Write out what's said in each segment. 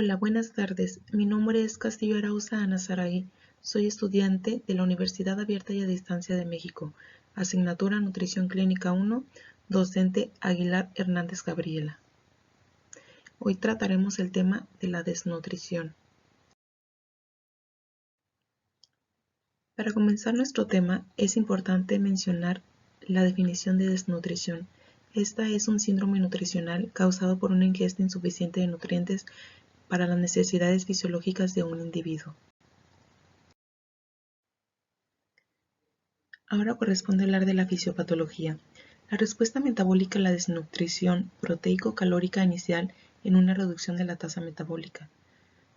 Hola, buenas tardes. Mi nombre es Castillo Arauza Ana Saray. Soy estudiante de la Universidad Abierta y a Distancia de México, asignatura Nutrición Clínica 1, docente Aguilar Hernández Gabriela. Hoy trataremos el tema de la desnutrición. Para comenzar nuestro tema, es importante mencionar la definición de desnutrición. Esta es un síndrome nutricional causado por una ingesta insuficiente de nutrientes para las necesidades fisiológicas de un individuo. Ahora corresponde hablar de la fisiopatología. La respuesta metabólica a la desnutrición proteico-calórica inicial en una reducción de la tasa metabólica.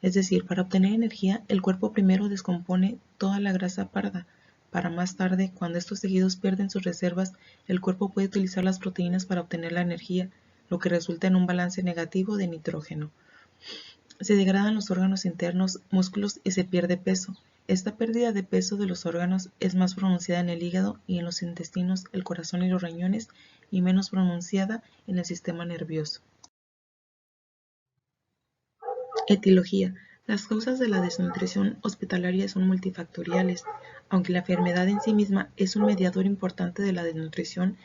Es decir, para obtener energía, el cuerpo primero descompone toda la grasa parda. Para más tarde, cuando estos tejidos pierden sus reservas, el cuerpo puede utilizar las proteínas para obtener la energía, lo que resulta en un balance negativo de nitrógeno. Se degradan los órganos internos, músculos y se pierde peso. Esta pérdida de peso de los órganos es más pronunciada en el hígado y en los intestinos, el corazón y los riñones, y menos pronunciada en el sistema nervioso. Etiología. Las causas de la desnutrición hospitalaria son multifactoriales. Aunque la enfermedad en sí misma es un mediador importante de la desnutrición,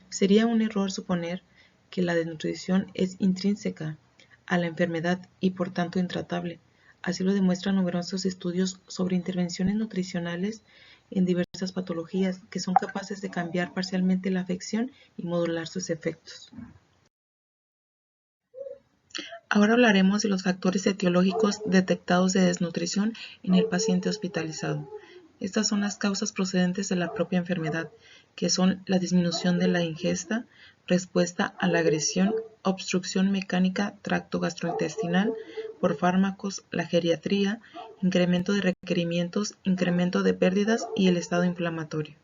sería un error suponer que la desnutrición es intrínseca a la enfermedad y por tanto intratable. Así lo demuestran numerosos estudios sobre intervenciones nutricionales en diversas patologías que son capaces de cambiar parcialmente la afección y modular sus efectos. Ahora hablaremos de los factores etiológicos detectados de desnutrición en el paciente hospitalizado. Estas son las causas procedentes de la propia enfermedad, que son la disminución de la ingesta, respuesta a la agresión, obstrucción mecánica tracto gastrointestinal por fármacos, la geriatría, incremento de requerimientos, incremento de pérdidas y el estado inflamatorio.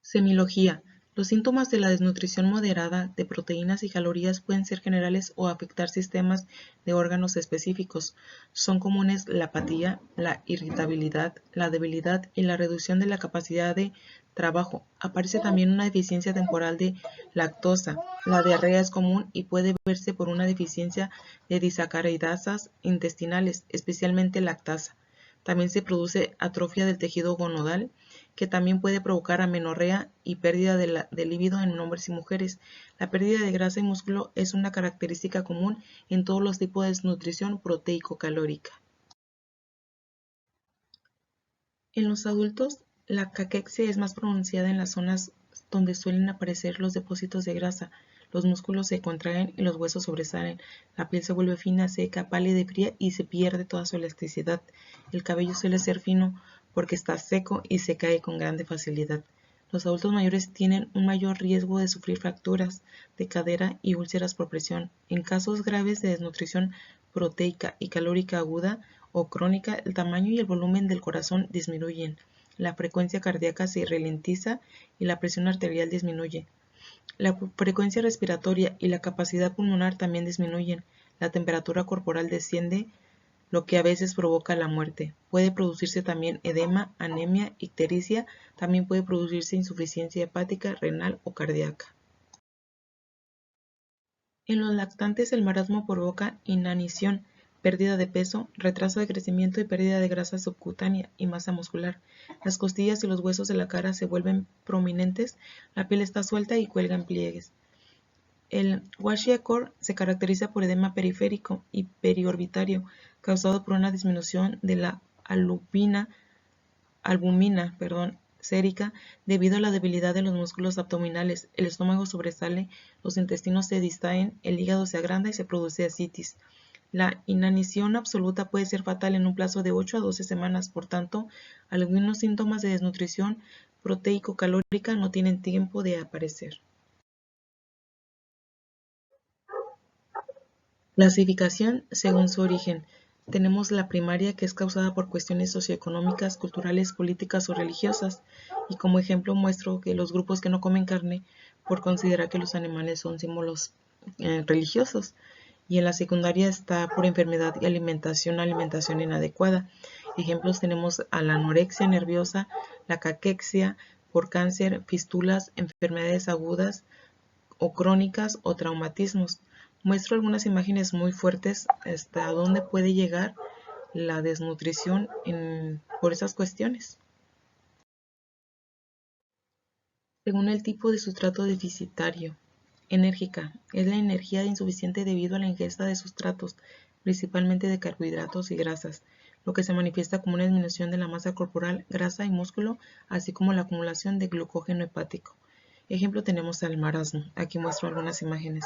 Semiología. Los síntomas de la desnutrición moderada de proteínas y calorías pueden ser generales o afectar sistemas de órganos específicos. Son comunes la apatía, la irritabilidad, la debilidad y la reducción de la capacidad de trabajo. Aparece también una deficiencia temporal de lactosa. La diarrea es común y puede verse por una deficiencia de disacaridasas intestinales, especialmente lactasa. También se produce atrofia del tejido gonadal, que también puede provocar amenorrea y pérdida de líbido en hombres y mujeres. La pérdida de grasa y músculo es una característica común en todos los tipos de desnutrición proteico-calórica. En los adultos, la caquexia es más pronunciada en las zonas donde suelen aparecer los depósitos de grasa. Los músculos se contraen y los huesos sobresalen. La piel se vuelve fina, seca, pálida y fría y se pierde toda su elasticidad. El cabello suele ser fino porque está seco y se cae con grande facilidad. Los adultos mayores tienen un mayor riesgo de sufrir fracturas de cadera y úlceras por presión. En casos graves de desnutrición proteica y calórica aguda o crónica, el tamaño y el volumen del corazón disminuyen, la frecuencia cardíaca se ralentiza y la presión arterial disminuye. La frecuencia respiratoria y la capacidad pulmonar también disminuyen. La temperatura corporal desciende, lo que a veces provoca la muerte. Puede producirse también edema, anemia, ictericia, también puede producirse insuficiencia hepática, renal o cardíaca. En los lactantes el marasmo provoca inanición, pérdida de peso, retraso de crecimiento y pérdida de grasa subcutánea y masa muscular. Las costillas y los huesos de la cara se vuelven prominentes, la piel está suelta y cuelga en pliegues. El kwashiorkor se caracteriza por edema periférico y periorbitario, causado por una disminución de la albumina sérica debido a la debilidad de los músculos abdominales. El estómago sobresale, los intestinos se distraen, el hígado se agranda y se produce ascitis. La inanición absoluta puede ser fatal en un plazo de 8 a 12 semanas, por tanto, algunos síntomas de desnutrición proteico-calórica no tienen tiempo de aparecer. Clasificación según su origen. Tenemos la primaria, que es causada por cuestiones socioeconómicas, culturales, políticas o religiosas, y como ejemplo muestro que los grupos que no comen carne por considerar que los animales son símbolos religiosos. Y en la secundaria está por enfermedad y alimentación inadecuada. Ejemplos tenemos a la anorexia nerviosa, la caquexia, por cáncer, fístulas, enfermedades agudas o crónicas o traumatismos. Muestro algunas imágenes muy fuertes hasta dónde puede llegar la desnutrición por esas cuestiones. Según el tipo de sustrato deficitario, enérgica, es la energía insuficiente debido a la ingesta de sustratos, principalmente de carbohidratos y grasas, lo que se manifiesta como una disminución de la masa corporal, grasa y músculo, así como la acumulación de glucógeno hepático. Ejemplo tenemos al marasmo. Aquí muestro algunas imágenes.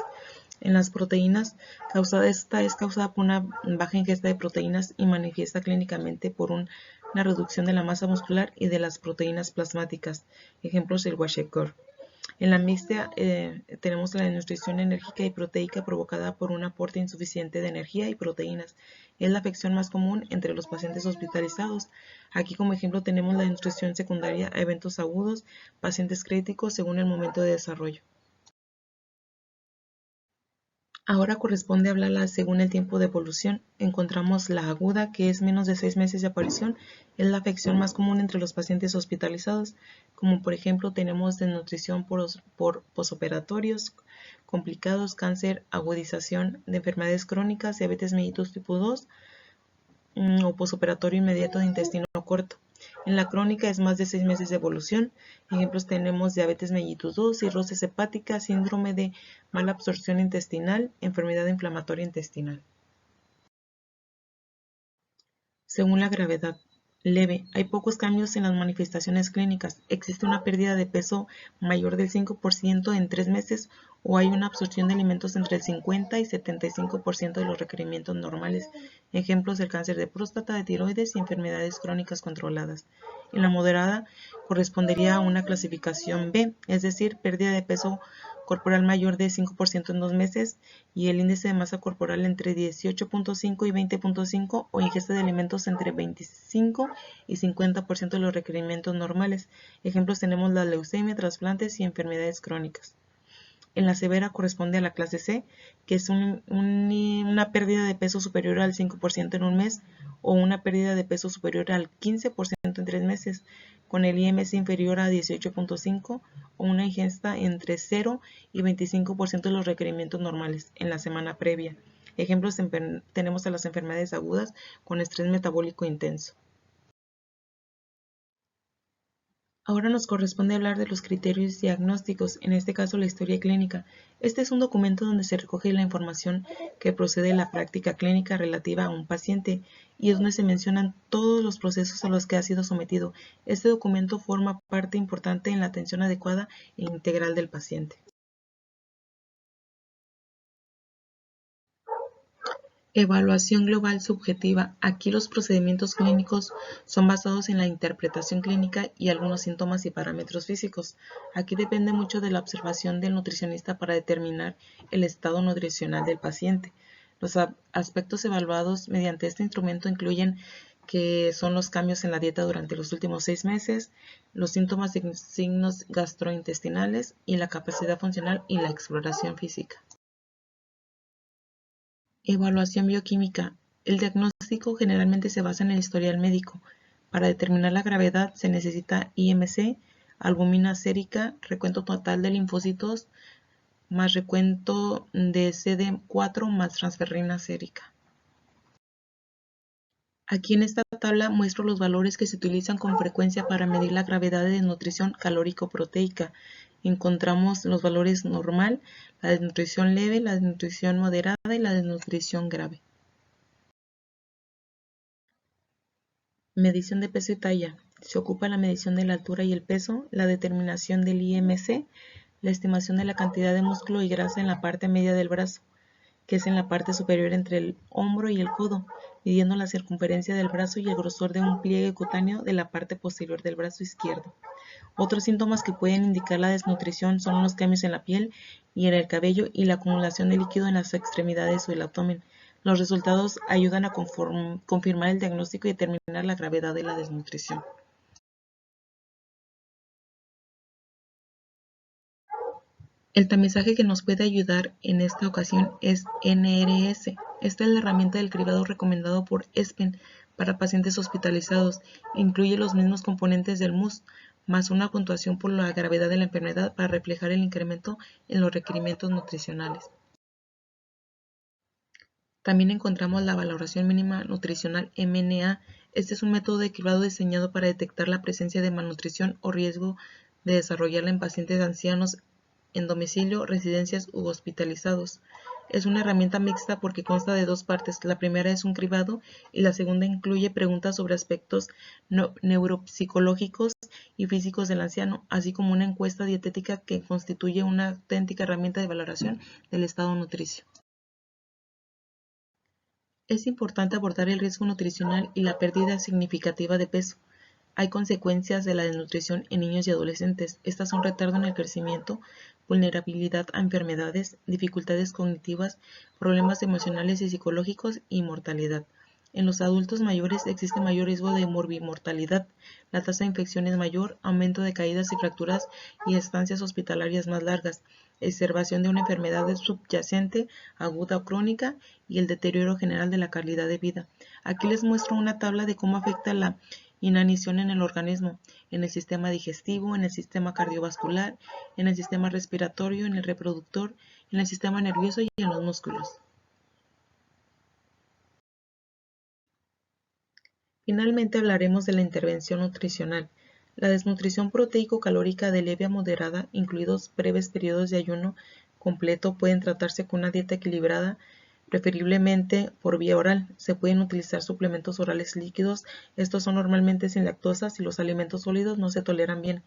En las proteínas, esta es causada por una baja ingesta de proteínas y manifiesta clínicamente por una reducción de la masa muscular y de las proteínas plasmáticas. Ejemplos el kwashiorkor. En la mixta tenemos la desnutrición enérgica y proteica provocada por un aporte insuficiente de energía y proteínas. Es la afección más común entre los pacientes hospitalizados. Aquí como ejemplo tenemos la desnutrición secundaria a eventos agudos, pacientes críticos según el momento de desarrollo. Ahora corresponde hablarla según el tiempo de evolución. Encontramos la aguda, que es menos de 6 meses de aparición, es la afección más común entre los pacientes hospitalizados, como por ejemplo tenemos desnutrición por posoperatorios complicados, cáncer, agudización de enfermedades crónicas, diabetes mellitus tipo 2 o posoperatorio inmediato de intestino corto. En la crónica es más de 6 meses de evolución. Ejemplos tenemos diabetes mellitus 2, cirrosis hepática, síndrome de mala absorción intestinal, enfermedad inflamatoria intestinal. Según la gravedad, leve, hay pocos cambios en las manifestaciones clínicas. Existe una pérdida de peso mayor del 5% en 3 meses o hay una absorción de alimentos entre el 50 y 75% de los requerimientos normales. Ejemplos del cáncer de próstata, de tiroides y enfermedades crónicas controladas. En la moderada correspondería a una clasificación B, es decir, pérdida de peso corporal mayor de 5% en 2 meses y el índice de masa corporal entre 18.5 y 20.5 o ingesta de alimentos entre 25 y 50% de los requerimientos normales. Ejemplos tenemos la leucemia, trasplantes y enfermedades crónicas. En la severa corresponde a la clase C, que es una pérdida de peso superior al 5% en un mes o una pérdida de peso superior al 15% en 3 meses, con el IMC inferior a 18.5 o una ingesta entre 0 y 25% de los requerimientos normales en la semana previa. Ejemplos tenemos a las enfermedades agudas con estrés metabólico intenso. Ahora nos corresponde hablar de los criterios diagnósticos, en este caso la historia clínica. Este es un documento donde se recoge la información que procede de la práctica clínica relativa a un paciente y es donde se mencionan todos los procesos a los que ha sido sometido. Este documento forma parte importante en la atención adecuada e integral del paciente. Evaluación global subjetiva. Aquí los procedimientos clínicos son basados en la interpretación clínica y algunos síntomas y parámetros físicos. Aquí depende mucho de la observación del nutricionista para determinar el estado nutricional del paciente. Los aspectos evaluados mediante este instrumento incluyen que son los cambios en la dieta durante los últimos 6 meses, los síntomas y signos gastrointestinales y la capacidad funcional y la exploración física. Evaluación bioquímica. El diagnóstico generalmente se basa en el historial médico. Para determinar la gravedad se necesita IMC, albúmina sérica, recuento total de linfocitos, más recuento de CD4 más transferrina sérica. Aquí en esta tabla muestro los valores que se utilizan con frecuencia para medir la gravedad de desnutrición calórico-proteica. Encontramos los valores normal, la desnutrición leve, la desnutrición moderada y la desnutrición grave. Medición de peso y talla. Se ocupa la medición de la altura y el peso, la determinación del IMC, la estimación de la cantidad de músculo y grasa en la parte media del brazo, que es en la parte superior entre el hombro y el codo, midiendo la circunferencia del brazo y el grosor de un pliegue cutáneo de la parte posterior del brazo izquierdo. Otros síntomas que pueden indicar la desnutrición son los cambios en la piel y en el cabello y la acumulación de líquido en las extremidades o el abdomen. Los resultados ayudan a confirmar el diagnóstico y determinar la gravedad de la desnutrición. El tamizaje que nos puede ayudar en esta ocasión es NRS. Esta es la herramienta del cribado recomendado por ESPEN para pacientes hospitalizados. Incluye los mismos componentes del MUS, más una puntuación por la gravedad de la enfermedad para reflejar el incremento en los requerimientos nutricionales. También encontramos la valoración mínima nutricional (MNA). Este es un método de cribado diseñado para detectar la presencia de malnutrición o riesgo de desarrollarla en pacientes ancianos en domicilio, residencias u hospitalizados. Es una herramienta mixta porque consta de dos partes. La primera es un cribado y la segunda incluye preguntas sobre aspectos neuropsicológicos y físicos del anciano, así como una encuesta dietética que constituye una auténtica herramienta de valoración del estado nutricio. Es importante abordar el riesgo nutricional y la pérdida significativa de peso. Hay consecuencias de la desnutrición en niños y adolescentes. Estas son retardo en el crecimiento, vulnerabilidad a enfermedades, dificultades cognitivas, problemas emocionales y psicológicos y mortalidad. En los adultos mayores existe mayor riesgo de morbimortalidad, la tasa de infección es mayor, aumento de caídas y fracturas y estancias hospitalarias más largas, exacerbación de una enfermedad subyacente, aguda o crónica y el deterioro general de la calidad de vida. Aquí les muestro una tabla de cómo afecta la inanición en el organismo, en el sistema digestivo, en el sistema cardiovascular, en el sistema respiratorio, en el reproductor, en el sistema nervioso y en los músculos. Finalmente hablaremos de la intervención nutricional. La desnutrición proteico-calórica de leve a moderada, incluidos breves periodos de ayuno completo, pueden tratarse con una dieta equilibrada, preferiblemente por vía oral. Se pueden utilizar suplementos orales líquidos. Estos son normalmente sin lactosa si los alimentos sólidos no se toleran bien.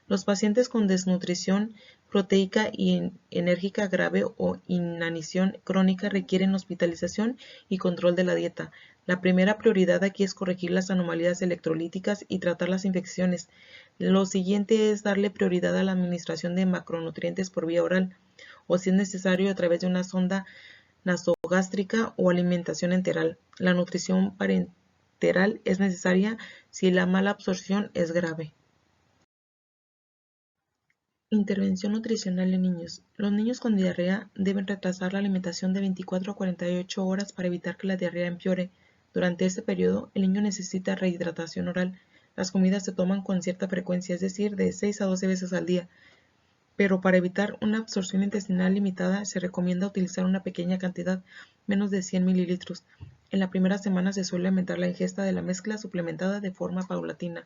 Los pacientes con desnutrición proteica y enérgica grave o inanición crónica requieren hospitalización y control de la dieta. La primera prioridad aquí es corregir las anomalías electrolíticas y tratar las infecciones. Lo siguiente es darle prioridad a la administración de macronutrientes por vía oral, o si es necesario a través de una sonda nasogástrica o alimentación enteral. La nutrición parenteral es necesaria si la mala absorción es grave. Intervención nutricional en niños. Los niños con diarrea deben retrasar la alimentación de 24 a 48 horas para evitar que la diarrea empeore. Durante este periodo, el niño necesita rehidratación oral. Las comidas se toman con cierta frecuencia, es decir, de 6 a 12 veces al día. Pero para evitar una absorción intestinal limitada, se recomienda utilizar una pequeña cantidad, menos de 100 mililitros. En la primera semana se suele aumentar la ingesta de la mezcla suplementada de forma paulatina.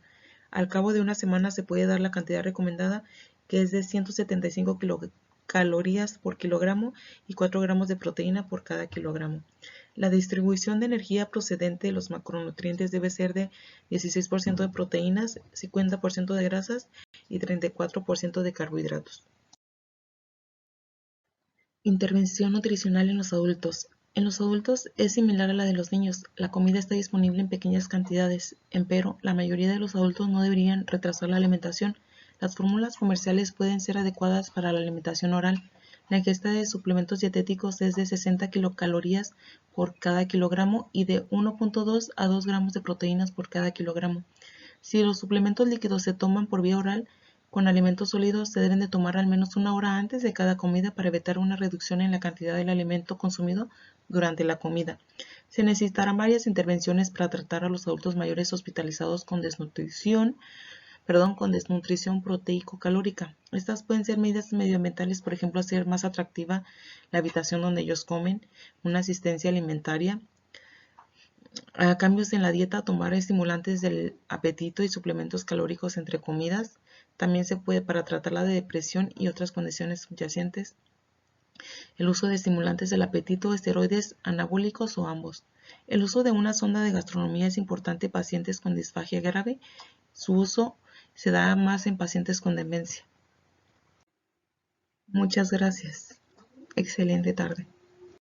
Al cabo de una semana se puede dar la cantidad recomendada, que es de 175 kilocalorías por kilogramo y 4 gramos de proteína por cada kilogramo. La distribución de energía procedente de los macronutrientes debe ser de 16% de proteínas, 50% de grasas y 34% de carbohidratos. Intervención nutricional en los adultos. En los adultos es similar a la de los niños. La comida está disponible en pequeñas cantidades, empero la mayoría de los adultos no deberían retrasar la alimentación. Las fórmulas comerciales pueden ser adecuadas para la alimentación oral. La ingesta de suplementos dietéticos es de 60 kilocalorías por cada kilogramo y de 1.2 a 2 gramos de proteínas por cada kilogramo. Si los suplementos líquidos se toman por vía oral, con alimentos sólidos se deben de tomar al menos una hora antes de cada comida para evitar una reducción en la cantidad del alimento consumido durante la comida. Se necesitarán varias intervenciones para tratar a los adultos mayores hospitalizados con desnutrición proteico-calórica. Estas pueden ser medidas medioambientales, por ejemplo, hacer más atractiva la habitación donde ellos comen, una asistencia alimentaria, a cambios en la dieta, tomar estimulantes del apetito y suplementos calóricos entre comidas. También se puede para tratar la depresión y otras condiciones subyacentes. El uso de estimulantes del apetito, esteroides anabólicos o ambos. El uso de una sonda de gastronomía es importante en pacientes con disfagia grave. Su uso se da más en pacientes con demencia. Muchas gracias. Excelente tarde.